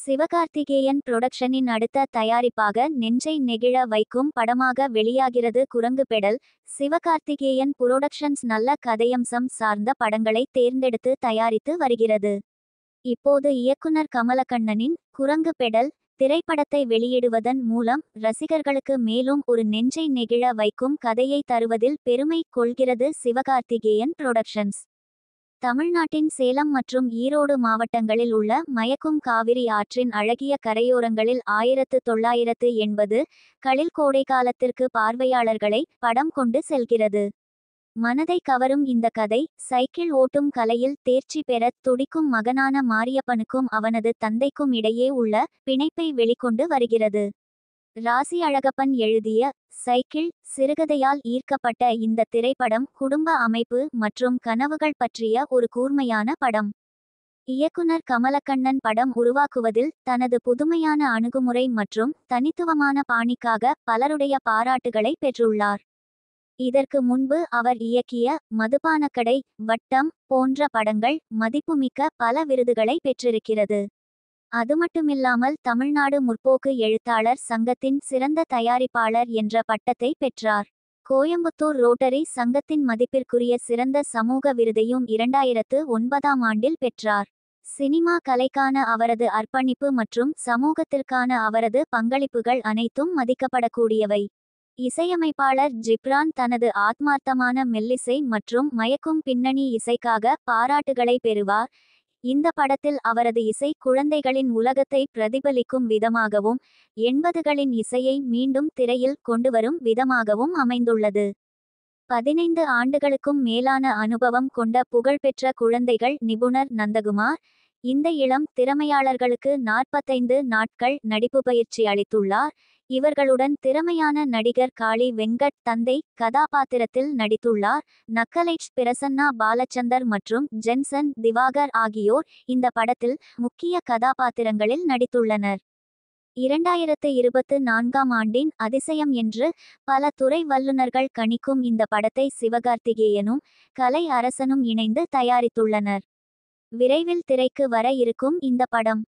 சிவகார்த்திகேயன் புரொடக்ஷனின் அடுத்த தயாரிப்பாக நெஞ்சை நெகிழ வைக்கும் படமாக வெளியாகிறது குரங்கு பெடல். சிவகார்த்திகேயன் புரொடக்ஷன்ஸ் நல்ல கதையம்சம் சார்ந்த படங்களை தேர்ந்தெடுத்து தயாரித்து வருகிறது. இப்போது இயக்குனர் கமலக்கண்ணனின் குரங்கு பெடல் திரைப்படத்தை வெளியிடுவதன் மூலம் ரசிகர்களுக்கு மேலும் ஒரு நெஞ்சை நெகிழ வைக்கும் கதையை தருவதில் பெருமை கொள்கிறது சிவகார்த்திகேயன் புரொடக்ஷன்ஸ். தமிழ்நாட்டின் சேலம் மற்றும் ஈரோடு மாவட்டங்களில் உள்ள மயக்கும் காவிரி ஆற்றின் அழகிய கரையோரங்களில் 1980 களில் கோடைக்காலத்திற்கு பார்வையாளர்களை படம் கொண்டு செல்கிறது. மனதை கவரும் இந்த கதை சைக்கிள் ஓட்டும் கலையில் தேர்ச்சி பெற துடிக்கும் மகனான மாரியப்பனுக்கும் அவனது தந்தைக்கும் இடையே உள்ள பிணைப்பை வெளிக்கொண்டு வருகிறது. ராசி அழகப்பன் எழுதிய சைக்கிள் சிறுகதையால் ஈர்க்கப்பட்ட இந்த திரைப்படம் குடும்ப அமைப்பு மற்றும் கனவுகள் பற்றிய ஒரு கூர்மையான படம். இயக்குனர் கமலக்கண்ணன் படம் உருவாக்குவதில் தனது புதுமையான அணுகுமுறை மற்றும் தனித்துவமான பாணிக்காக பலருடைய பாராட்டுகளை பெற்றுள்ளார். இதற்கு முன்பு அவர் இயக்கிய மதுபானக்கடை, வட்டம் போன்ற படங்கள் மதிப்புமிக்க பல விருதுகளை பெற்றிருக்கிறது. அதுமட்டுமில்லாமல் தமிழ்நாடு முற்போக்கு எழுத்தாளர் சங்கத்தின் சிறந்த தயாரிப்பாளர் என்ற பட்டத்தை பெற்றார். கோயம்புத்தூர் ரோட்டரி சங்கத்தின் மதிப்பிற்குரிய சிறந்த சமூக விருதையும் 2009ஆம் ஆண்டில் பெற்றார். சினிமா கலைக்கான அவரது அர்ப்பணிப்பு மற்றும் சமூகத்திற்கான அவரது பங்களிப்புகள் அனைத்தும் மதிக்கப்படக்கூடியவை. இசையமைப்பாளர் ஜிப்ரான் தனது ஆத்மார்த்தமான மெல்லிசை மற்றும் மயக்கும் பின்னணி இசைக்காக பாராட்டுகளை பெறுவார். இந்த படத்தில் அவரது இசை குழந்தைகளின் உலகத்தை பிரதிபலிக்கும் விதமாகவும் 80களின் இசையை மீண்டும் திரையில் கொண்டுவரும் விதமாகவும் அமைந்துள்ளது. 15 ஆண்டுகளுக்கும் மேலான அனுபவம் கொண்ட புகழ்பெற்ற குழந்தைகள் நிபுணர் நந்தகுமார் இந்த இளம் திறமையாளர்களுக்கு 45 நாட்கள் நடிப்பு பயிற்சி அளித்துள்ளார். இவர்களுடன் திறமையான நடிகர் காளி வெங்கட் தந்தை கதாபாத்திரத்தில் நடித்துள்ளார். நக்கலைட்ஸ் பிரசன்னா பாலச்சந்தர் மற்றும் ஜென்சன் திவாகர் ஆகியோர் இந்த படத்தில் முக்கிய கதாபாத்திரங்களில் நடித்துள்ளனர். 2024ஆம் ஆண்டின் அதிசயம் என்று பல துறை வல்லுநர்கள் கணிக்கும் இந்த படத்தை சிவகார்த்திகேயனும் கலை அரசனும் இணைந்து தயாரித்துள்ளனர். விரைவில் திரைக்கு வர இருக்கும் இந்த படம்